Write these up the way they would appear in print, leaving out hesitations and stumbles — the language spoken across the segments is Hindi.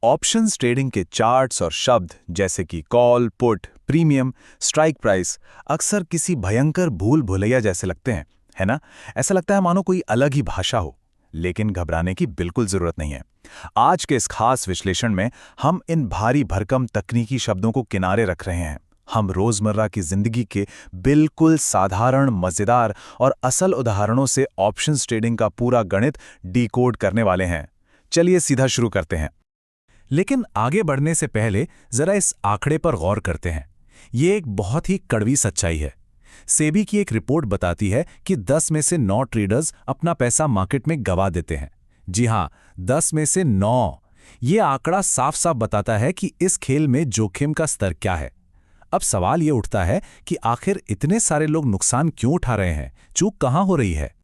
ऑप्शंस ट्रेडिंग के चार्ट्स और शब्द जैसे कि call, put, premium, strike price अक्सर किसी भयंकर भूल भुलैया जैसे लगते हैं, है ना? ऐसा लगता है मानो कोई अलग ही भाषा हो। लेकिन घबराने की बिल्कुल जरूरत नहीं है। आज के इस खास विश्लेषण में हम इन भारी भरकम तकनीकी शब्दों को किनारे रख रहे हैं। हम रोजमर्रा की जिंदगी के बिल्कुल साधारण, मजेदार और असल उदाहरणों से ऑप्शंस ट्रेडिंग का पूरा गणित डिकोड करने वाले हैं। चलिए सीधा शुरू करते हैं। लेकिन आगे बढ़ने से पहले जरा इस आंकड़े पर गौर करते हैं। ये एक बहुत ही कड़वी सच्चाई है। सेबी की एक रिपोर्ट बताती है कि 10 में से 9 ट्रेडर्स अपना पैसा मार्केट में गंवा देते हैं। जी हां, 10 में से 9। ये आंकड़ा साफ साफ बताता है कि इस खेल में जोखिम का स्तर क्या है। अब सवाल ये उठता है कि आखिर इतने सारे लोग नुकसान क्यों उठा रहे हैं? चूक कहां हो रही है?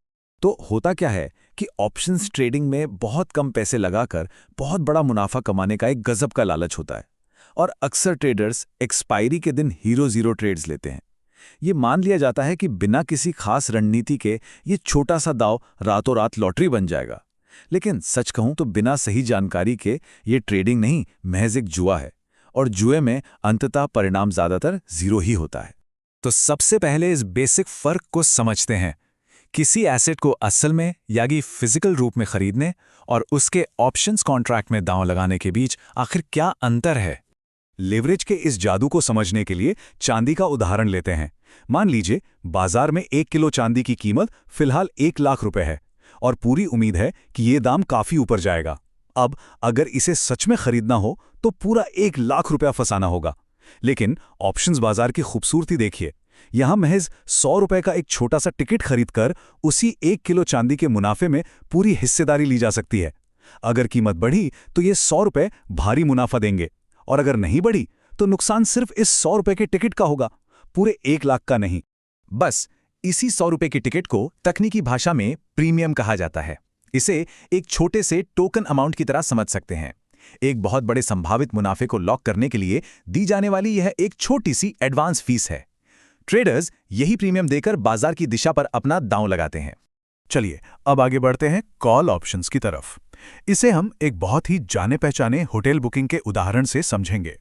तो होता क्या है कि ऑप्शंस ट्रेडिंग में बहुत कम पैसे लगाकर बहुत बड़ा मुनाफा कमाने का एक गजब का लालच होता है। और अक्सर ट्रेडर्स एक्सपायरी के दिन हीरो जीरो ट्रेड्स लेते हैं। ये मान लिया जाता है कि बिना किसी खास रणनीति के ये छोटा सा दांव रातों रात लॉटरी बन जाएगा। लेकिन सच कहूं तो बिना सही जानकारी के ये ट्रेडिंग नहीं, महज एक जुआ है। और जुए में अंततः परिणाम ज्यादातर जीरो ही होता है। तो सबसे पहले इस बेसिक फर्क को समझते हैं। किसी एसेट को असल में यानी फिजिकल रूप में खरीदने और उसके ऑप्शंस कॉन्ट्रैक्ट में दांव लगाने के बीच आखिर क्या अंतर है? लेवरेज के इस जादू को समझने के लिए चांदी का उदाहरण लेते हैं। मान लीजिए बाजार में 1 किलो चांदी की कीमत फिलहाल 1 लाख रुपए है और पूरी उम्मीद है कि ये दाम काफी ऊपर जाएगा। अब अगर इसे सच में खरीदना हो तो पूरा 1 लाख रुपया फंसाना होगा। लेकिन ऑप्शंस बाजार की खूबसूरती देखिए। यहां महज 100 रुपए का एक छोटा सा टिकट खरीदकर उसी 1 किलो चांदी के मुनाफे में पूरी हिस्सेदारी ली जा सकती है। अगर कीमत बढ़ी तो ये 100 रुपए भारी मुनाफा देंगे, और अगर नहीं बढ़ी तो नुकसान सिर्फ इस 100 रुपए के टिकट का होगा, पूरे 1 लाख का नहीं। बस इसी 100 रुपए की टिकट को तकनीकी भाषा में प्रीमियम कहा जाता है। इसे एक छोटे से टोकन अमाउंट की तरह समझ सकते हैं। एक बहुत बड़े संभावित मुनाफे को लॉक करने के लिए दी जाने वाली यह एक छोटी सी एडवांस फीस है। ट्रेडर्स यही प्रीमियम देकर बाजार की दिशा पर अपना दांव लगाते हैं। चलिए अब आगे बढ़ते हैं कॉल ऑप्शंस की तरफ। इसे हम एक बहुत ही जाने पहचाने होटल बुकिंग के उदाहरण से समझेंगे।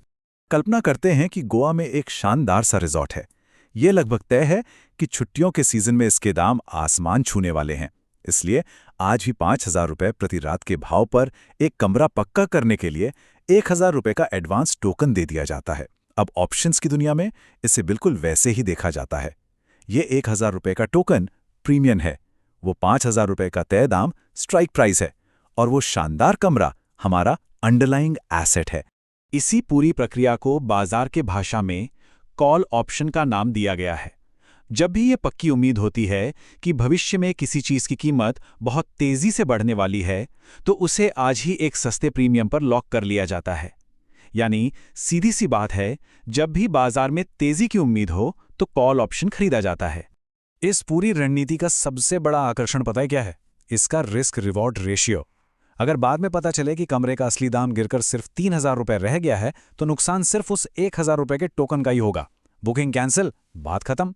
कल्पना करते हैं कि गोवा में एक शानदार सा रिजॉर्ट है। ये लगभग तय है कि छुट्टियों के सीजन में इसके दाम आसमान छूने वाले हैं। इसलिए आज ही 5,000 रुपये प्रति रात के भाव पर एक कमरा पक्का करने के लिए 1,000 रुपये का एडवांस टोकन दे दिया जाता है। अब ऑप्शंस की दुनिया में इसे बिल्कुल वैसे ही देखा जाता है। ये 1,000 रुपये का टोकन प्रीमियम है, वो 5,000 रुपये का तय दाम स्ट्राइक प्राइस है, और वो शानदार कमरा हमारा अंडरलाइंग एसेट है। इसी पूरी प्रक्रिया को बाजार के भाषा में कॉल ऑप्शन का नाम दिया गया है। जब भी ये पक्की उम्मीद होती है कि भविष्य में किसी चीज की कीमत बहुत तेजी से बढ़ने वाली है, तो उसे आज ही एक सस्ते प्रीमियम पर लॉक कर लिया जाता है। यानी सीधी सी बात है, जब भी बाजार में तेजी की उम्मीद हो तो कॉल ऑप्शन खरीदा जाता है। इस पूरी रणनीति का सबसे बड़ा आकर्षण पता है क्या है? इसका रिस्क रिवॉर्ड रेशियो। अगर बाद में पता चले कि कमरे का असली दाम गिरकर सिर्फ 3,000 रुपये रह गया है, तो नुकसान सिर्फ उस 1,000 रुपये के टोकन का ही होगा। बुकिंग कैंसिल, बात खत्म।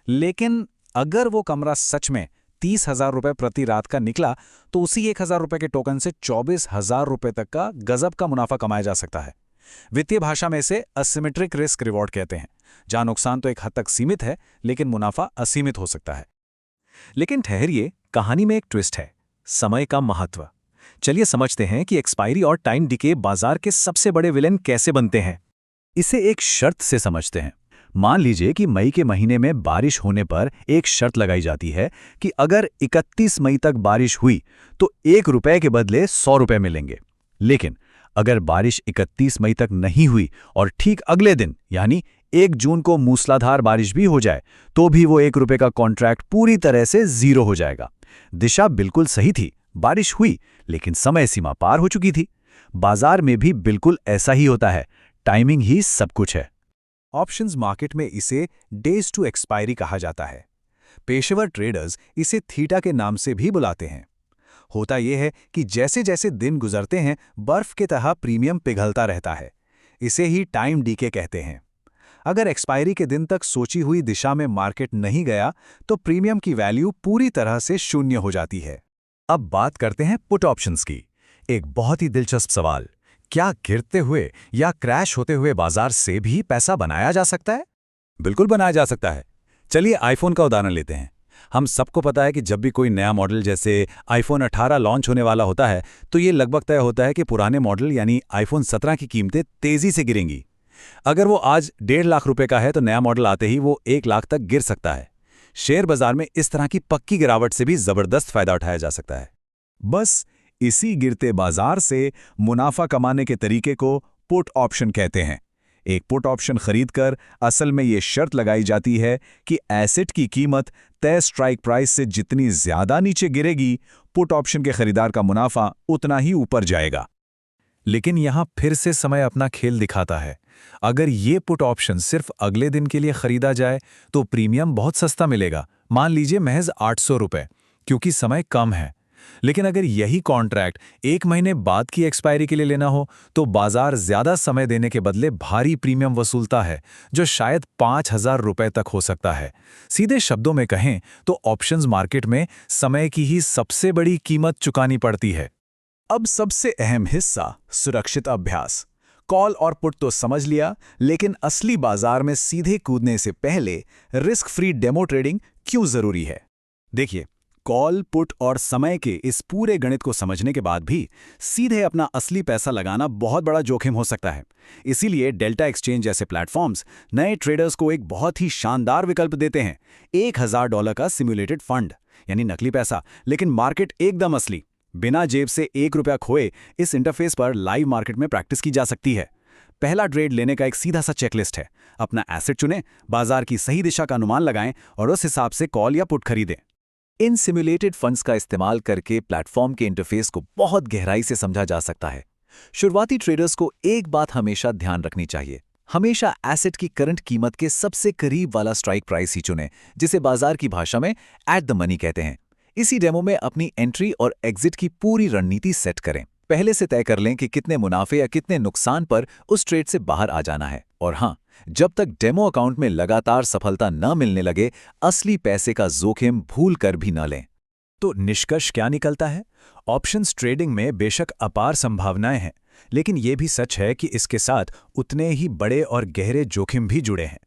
लेकिन अगर वो कमरा सच में 30,000 रुपये प्रति रात का निकला, तो उसी 1,000 रुपये के टोकन से 24,000 रुपये तक का गजब का मुनाफा कमाया जा सकता है। वित्तीय भाषा में इसे असिमेट्रिक रिस्क रिवॉर्ड कहते हैं, जहां नुकसान तो एक हद तक सीमित है लेकिन मुनाफा असीमित हो सकता है। लेकिन ठहरिए, कहानी में एक ट्विस्ट है, समय का महत्व। चलिए समझते हैं कि एक्सपायरी और टाइम डिके बाजार के सबसे बड़े विलेन कैसे बनते हैं। इसे एक शर्त से समझते हैं। मान लीजिए कि मई के महीने में बारिश होने पर एक शर्त लगाई जाती है कि अगर 31 मई तक बारिश हुई तो 1 रुपये के बदले 100 रुपये मिलेंगे। लेकिन अगर बारिश 31 मई तक नहीं हुई और ठीक अगले दिन यानी 1 जून को मूसलाधार बारिश भी हो जाए, तो भी वो 1 रुपये का कॉन्ट्रैक्ट पूरी तरह से जीरो हो जाएगा। दिशा बिल्कुल सही थी, बारिश हुई, लेकिन समय सीमा पार हो चुकी थी। बाजार में भी बिल्कुल ऐसा ही होता है, टाइमिंग ही सब कुछ है। ऑप्शंस मार्केट में इसे डेज टू एक्सपायरी कहा जाता है। पेशेवर ट्रेडर्स इसे थीटा के नाम से भी बुलाते हैं। होता यह है कि जैसे जैसे दिन गुजरते हैं, बर्फ के तरह प्रीमियम पिघलता रहता है। इसे ही टाइम डीके कहते हैं। अगर एक्सपायरी के दिन तक सोची हुई दिशा में मार्केट नहीं गया, तो प्रीमियम की वैल्यू पूरी तरह से शून्य हो जाती है। अब बात करते हैं पुट ऑप्शंस की। एक बहुत ही दिलचस्प सवाल, क्या गिरते हुए या क्रैश होते हुए बाजार से भी पैसा बनाया जा सकता है? बिल्कुल बनाया जा सकता है। चलिए आईफोन का उदाहरण लेते हैं। हम सबको पता है कि जब भी कोई नया मॉडल जैसे आईफोन 18 लॉन्च होने वाला होता है तो ये लगभग तय होता है कि पुराने मॉडल यानी आईफोन 17 की कीमतें तेजी से गिरेंगी। अगर वो आज 1.5 लाख रुपए का है तो नया मॉडल आते ही वो 1 लाख तक गिर सकता है। शेयर बाजार में इस तरह की पक्की गिरावट से भी जबरदस्त फायदा उठाया जा सकता है। बस इसी गिरते बाजार से मुनाफा कमाने के तरीके को पुट ऑप्शन कहते हैं। एक पुट ऑप्शन खरीदकर असल में ये शर्त लगाई जाती है कि एसेट की कीमत तय स्ट्राइक प्राइस से जितनी ज्यादा नीचे गिरेगी, पुट ऑप्शन के खरीदार का मुनाफा उतना ही ऊपर जाएगा। लेकिन यहां फिर से समय अपना खेल दिखाता है। अगर ये पुट ऑप्शन सिर्फ अगले दिन के लिए खरीदा जाए तो प्रीमियम बहुत सस्ता मिलेगा, मान लीजिए महज 800 रुपए, क्योंकि समय कम है। लेकिन अगर यही कॉन्ट्रैक्ट 1 महीने बाद की एक्सपायरी के लिए लेना हो तो बाजार ज्यादा समय देने के बदले भारी प्रीमियम वसूलता है, जो शायद 5,000 रुपए तक हो सकता है। सीधे शब्दों में कहें तो ऑप्शंस मार्केट में समय की ही सबसे बड़ी कीमत चुकानी पड़ती है। अब सबसे अहम हिस्सा, सुरक्षित अभ्यास। कॉल और पुट तो समझ लिया, लेकिन असली बाजार में सीधे कूदने से पहले रिस्क फ्री डेमो ट्रेडिंग क्यों जरूरी है? देखिए, कॉल, पुट और समय के इस पूरे गणित को समझने के बाद भी सीधे अपना असली पैसा लगाना बहुत बड़ा जोखिम हो सकता है। इसीलिए डेल्टा एक्सचेंज जैसे प्लेटफॉर्म्स नए ट्रेडर्स को एक बहुत ही शानदार विकल्प देते हैं। $1,000 का सिम्युलेटेड फंड, यानी नकली पैसा, लेकिन मार्केट एकदम असली। बिना जेब से 1 रुपया खोए इस इंटरफेस पर लाइव मार्केट में प्रैक्टिस की जा सकती है। पहला ट्रेड लेने का एक सीधा सा चेकलिस्ट है। अपना एसेट चुनें, बाजार की सही दिशा का अनुमान लगाएं और उस हिसाब से कॉल या पुट खरीदें। इन सिम्युलेटेड फंड्स का इस्तेमाल करके प्लेटफॉर्म के इंटरफेस को बहुत गहराई से समझा जा सकता है। शुरुआती ट्रेडर्स को एक बात हमेशा ध्यान रखनी चाहिए, हमेशा एसेट की करंट कीमत के सबसे करीब वाला स्ट्राइक प्राइस ही चुनें, जिसे बाजार की भाषा में एट द मनी कहते हैं। इसी डेमो में अपनी एंट्री और एग्जिट की पूरी रणनीति सेट करें। पहले से तय कर लें कि कितने मुनाफे या कितने नुकसान पर उस ट्रेड से बाहर आ जाना है। और हाँ, जब तक डेमो अकाउंट में लगातार सफलता न मिलने लगे, असली पैसे का जोखिम भूल कर भी न लें। तो निष्कर्ष क्या निकलता है? ऑप्शंस ट्रेडिंग में बेशक अपार संभावनाएं हैं, लेकिन यह भी सच है कि इसके साथ उतने ही बड़े और गहरे जोखिम भी जुड़े हैं।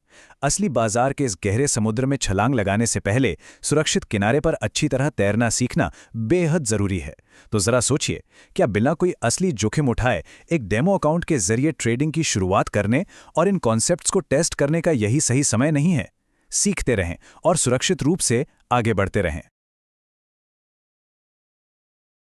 असली बाजार के इस गहरे समुद्र में छलांग लगाने से पहले सुरक्षित किनारे पर अच्छी तरह तैरना सीखना बेहद जरूरी है। तो जरा सोचिए, क्या बिना कोई असली जोखिम उठाए एक डेमो अकाउंट के जरिए ट्रेडिंग की शुरुआत करने और इन कॉन्सेप्ट्स को टेस्ट करने का यही सही समय नहीं है? सीखते रहें और सुरक्षित रूप से आगे बढ़ते रहें।